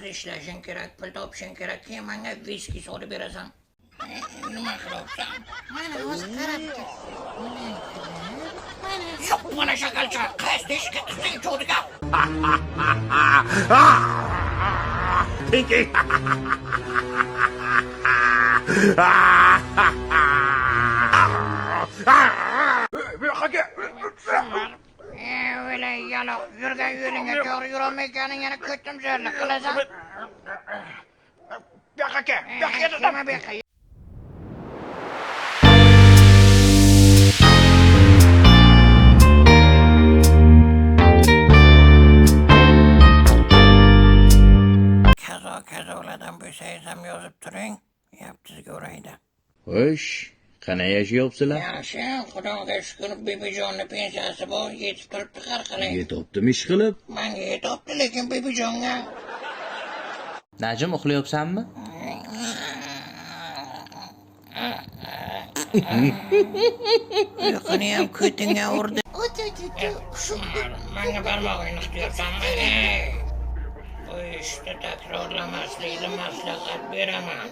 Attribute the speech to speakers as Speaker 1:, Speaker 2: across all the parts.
Speaker 1: oz ishlashing kerak, pul topishing kerak, keyin menga viski solib berasan. Nima qilyapsan?
Speaker 2: Mana o'zi qarab tur.
Speaker 1: Yo'q, mana shakalcha, qaysi ishga tushing cho'diga.
Speaker 3: Pinky.
Speaker 1: Öyle yaloq yurgan yo'lingga to'g'ri yurolmayotganingni ko'tdim zo'rlik qilasan.
Speaker 3: Buyoqqa kel, dedim.
Speaker 1: Nima bu yoqqa? Kazolardan bo'lsangiz yozib turing, yaptizga uraydi.
Speaker 4: Xo'sh, qana yashayapsizlar?
Speaker 1: Yaxshi, xudoga shukr, Bibijonni pensiyasi bor, yetib turibdi har qalay.
Speaker 4: Yetibdimi ish qilib?
Speaker 1: Menga yetibdi, lekin Bibijonga
Speaker 4: Najim uxlayapsanmi?
Speaker 1: uyquni ham ko'tingga urdi.
Speaker 2: O't.
Speaker 1: Menga barmog'ingni ixtiyorsanmi? Bu ishni takrorlamaslikni maslahat beraman.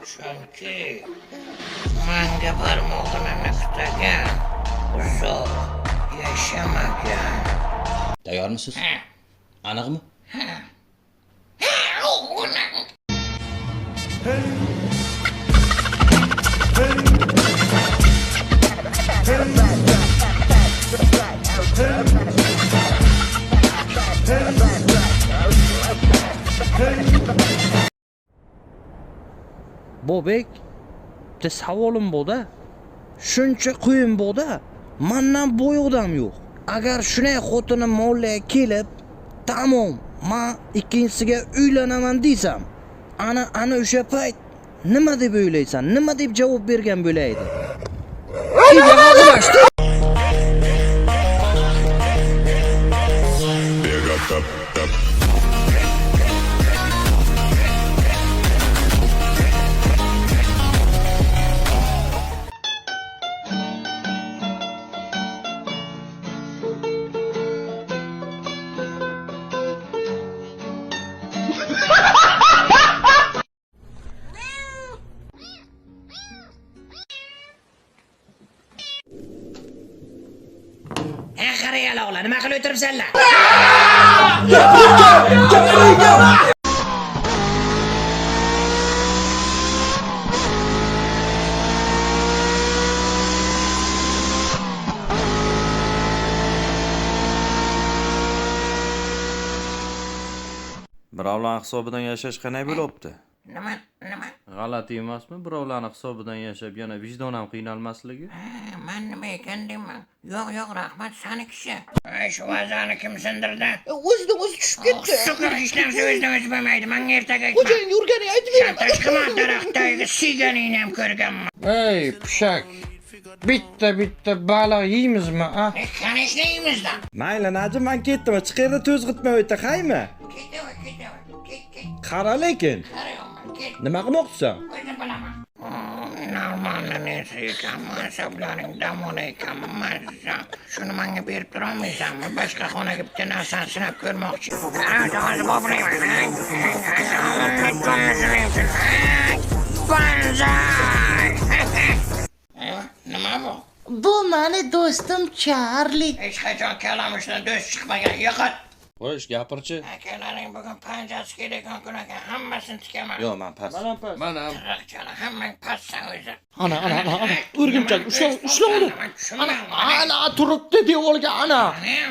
Speaker 1: Chunki menga barmog'ini niqtagan uzoq yashamagan.
Speaker 4: Tayyormisiz? Aniqmi? Bobek, bitta savolim bor-da. Shuncha qo'yim bor-da, mendan bo'y odam yo'q. Agar shunday xotinim mollaga kelib, tamom, men ikkinchisiga uylanaman desam, ana o'sha payt nima deb o'ylaysan? Nima deb javob bergan bo'laydi?
Speaker 1: Qara yaloqlar, nima qilib o'tiribsanlar?
Speaker 5: Birovlar hisobidan yashash qanday bo'libdi?
Speaker 1: Nima?
Speaker 5: G'alati emasmi? Birovlarning hisobidan yashab yana vijdon ham qiynalmasligi?
Speaker 1: Men nima ekan deyman? Yo'q, rahmat, saniki. Shu vazani kim sindirdi?
Speaker 2: O'zidan o'zi tushib ketdi.
Speaker 1: Suqur ishlarsa o'zidan o'zi bo'lmaydi. Menga ertaga aytma.
Speaker 2: Xo'jayin yurgani aytib beraman.
Speaker 1: Shantaj qilma, daraxtdagiga siyganingni ham ko'rganman.
Speaker 6: Ey, pushak. Bitta baliq yeymizmi, a?
Speaker 1: Qani ishlaymiz-da?
Speaker 4: Mayli, Najim, men ketdim. Chiqerda to'zg'itmay o'ta, qaymi?
Speaker 1: Ketaver.
Speaker 4: Qara lekin.
Speaker 1: Qarayman, ket.
Speaker 4: Nima qilmoqchisan?
Speaker 1: O'zim bilaman. Normalni nesi ekanman, hisoblaring damona ekanman. Shuni menga berib turolmaysanmi? Boshqa xonaga bitta narsani sinab ko'rmoqchi. Hozir boburayman. Banzai! Nima bu?
Speaker 2: Bu meni do'stim Charli.
Speaker 1: Hech qachon kalamushdan do'st chiqmagan, yo'qot.
Speaker 5: Xo'sh, gapirchi.
Speaker 1: Akalaring bugun panjasi kelayotgan kun ekan, hammasini tikaman.
Speaker 5: Yo'q, men past.
Speaker 6: Men ham.
Speaker 1: Tiraqchala, hammang pastsan o'zi.
Speaker 6: Ana. O'rgimchak, ushla uni. Ana turibdi devorga, ana.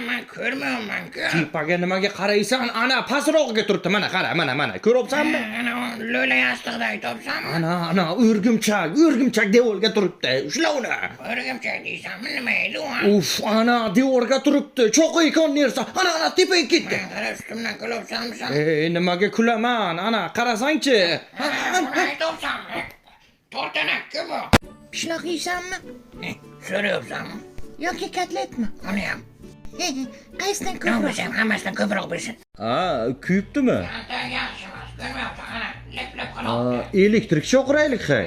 Speaker 1: Men ko'rmayapman-ku.
Speaker 6: Tepaga nimaga qaraysan? Ana pastroqqa turibdi. Mana qara, mana. Ko'ryapsanmi?
Speaker 1: Ana lo'la yastiqda aytibsanmi?
Speaker 6: Ana, o'rgimchak devorga turibdi. Ushla uni.
Speaker 1: O'rgimchak deysanmi? Nima edi u?
Speaker 6: Uf, ana devorga turibdi. Cho'qi ekon nersa. Ana tepaga ketdi.
Speaker 1: Qara ustimdan kulibsanmisan?
Speaker 6: Nimaga kulaman? Ana qarasangchi.
Speaker 1: Aytibsanmi? Tortanakku bu.
Speaker 2: Pishloq yeysanmi?
Speaker 1: So'rayapsanmi?
Speaker 2: Yoki kotletmi?
Speaker 1: Uni ham.
Speaker 2: Qaysidan
Speaker 1: Nima
Speaker 2: ko'proq?
Speaker 1: bilsam, hammasidan ko'proq bilsin.
Speaker 4: Kuyibdimi?
Speaker 1: Yaxshi emas, ko'rmayapsan, ana, lep qilib.
Speaker 4: Elektrik shoqiraylik, hay.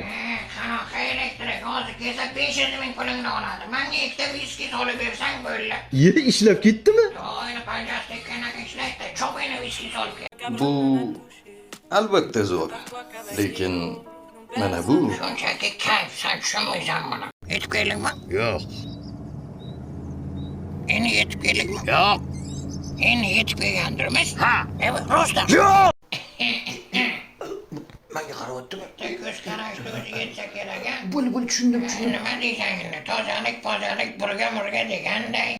Speaker 1: Qanaqa elektrik? Hozir kelsa 500 ming pulingni oladi. Menga ikkita viski solib bersang bo'ldi.
Speaker 4: Ishlab ketdimi?
Speaker 1: Oyna panjasi tekkandan ishlaydi. Chopini viski solib kel.
Speaker 5: Bu
Speaker 3: albatta zo'r. Lekin mana bu
Speaker 1: Shunchaki kayf, sen tushunmaysan buni. Yetib keldingmi?
Speaker 6: Yo'q.
Speaker 1: Endi yetib keldingmi?
Speaker 6: Yo'q.
Speaker 1: Endi yetib kelgandirmiz?
Speaker 6: Ha.
Speaker 1: Evet, rostdan.
Speaker 6: Yo'q.
Speaker 1: Menga qarab o'tdimi? Ko'z qarashni o'zi yetsa kerak, a?
Speaker 2: Bo'l tushundim.
Speaker 1: Nima deysan endi? Tozalik, pozalik, burga deganday.